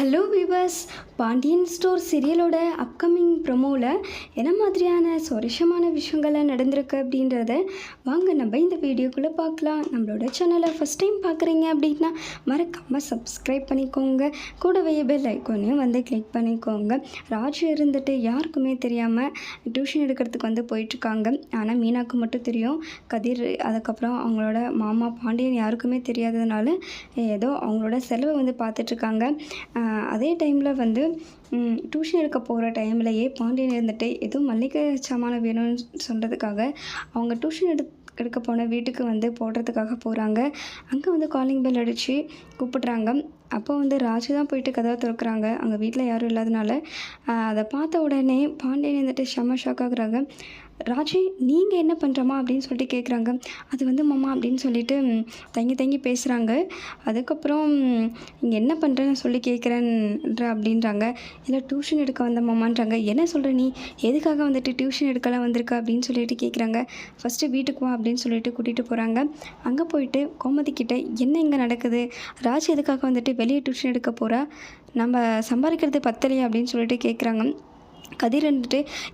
Hello viewers, Pandian store சீரியலோட upcoming ப்ரொமோவில் என்ன மாதிரியான சுவாரஸ்யமான விஷயங்கள்லாம் நடந்திருக்கு அப்படின்றத வாங்க நம்ம இந்த வீடியோக்குள்ளே பார்க்கலாம். நம்மளோட சேனலை ஃபஸ்ட் டைம் பார்க்குறீங்க அப்படின்னா மறக்காமல் சப்ஸ்கிரைப் பண்ணிக்கோங்க. கூடவே பெல் ஐக்கானையும் கிளிக் பண்ணிக்கோங்க. ராஜ் இருந்துட்டு யாருக்குமே தெரியாமல் டியூஷன் எடுக்கிறதுக்கு போயிட்டுருக்காங்க. ஆனால் மீனாக்கு மட்டும் தெரியும். கதிர் அதுக்கப்புறம் அவங்களோட மாமா பாண்டியன் யாருக்குமே தெரியாததுனால ஏதோ அவங்களோட செலவை பார்த்துட்ருக்காங்க. அதே டைமில் டியூஷன் எடுக்க போகிற டைம்லையே பாண்டியன் இருந்துட்டு ஏதோ மல்லிகை சாமானம் வேணும்னு சொல்கிறதுக்காக அவங்க டியூஷன் எடுக்க போன வீட்டுக்கு போடுறதுக்காக போகிறாங்க. அங்கே காலிங் பெல் அடித்து கூப்பிட்றாங்க. அப்போ ராஜு தான் போயிட்டு கதவை திறக்கிறாங்க. அங்கே வீட்டில் யாரும் இல்லாதனால அதை பார்த்த உடனே பாண்டியன் செம்ம ஷாக் ஆகுறாங்க. ராஜு, நீங்கள் என்ன பண்ணுறமா அப்படின்னு சொல்லிட்டு கேட்குறாங்க. அது மாமா அப்படின்னு சொல்லிட்டு தங்கி பேசுகிறாங்க. அதுக்கப்புறம் இங்கே என்ன பண்ணுறேன்னு சொல்லி கேட்குறேன்ற அப்படின்றாங்க. இல்லை டியூஷன் எடுக்க வந்த மாமான்றாங்க. என்ன சொல்கிற நீ, எதுக்காக டியூஷன் எடுக்கலாம் வந்திருக்க அப்படின்னு சொல்லிட்டு கேட்குறாங்க. ஃபஸ்ட்டு வீட்டுக்கு வா அப்படின்னு சொல்லிட்டு கூட்டிகிட்டு போகிறாங்க. அங்கே போயிட்டு கோமதிக்கிட்ட என்ன இங்கே நடக்குது, ராஜ் எதுக்காக வெளியே டியூஷன் எடுக்க போகிறா, நம்ம சம்பாதிக்கிறது பத்தலையா அப்படின்னு சொல்லிட்டு கேட்குறாங்க. கதிர்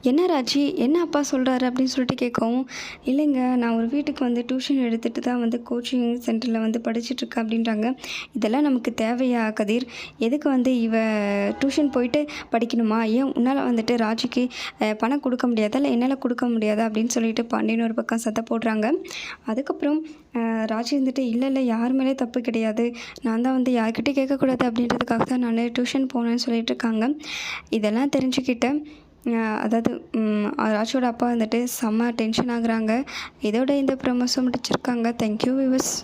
என்ன ராஜி, என்ன அப்பா சொல்கிறாரு அப்படின்னு சொல்லிட்டு கேட்கவும், இல்லைங்க நான் ஒரு வீட்டுக்கு டியூஷன் எடுத்துகிட்டு தான் கோச்சிங் சென்டரில் படிச்சுட்ருக்கேன் அப்படின்றாங்க. இதெல்லாம் நமக்கு தேவையா கதிர், எதுக்கு இவ டியூஷன் போயிட்டு படிக்கணுமா, ஏன் உன்னால் ராஜிக்கு பணம் கொடுக்க முடியாதா, இல்லை என்னால் கொடுக்க முடியாதா அப்படின்னு சொல்லிட்டு பாண்டியன் ஒரு பக்கம் சத்த போடுறாங்க. அதுக்கப்புறம் ராஜி இல்லை யார் மேலே தப்பு கிடையாது, நான் தான் யார்கிட்டே கேட்கக்கூடாது அப்படின்றதுக்காக தான் நான் டியூஷன் போனேன்னு சொல்லிட்டு இருக்காங்க. இதெல்லாம் தெரிஞ்சுக்கிட்டேன். அதாவது ராஜோட அப்பா செம்ம டென்ஷன் ஆகுறாங்க. இதோட இந்த ப்ரொமோஸை முடிச்சிருக்காங்க. Thank you viewers.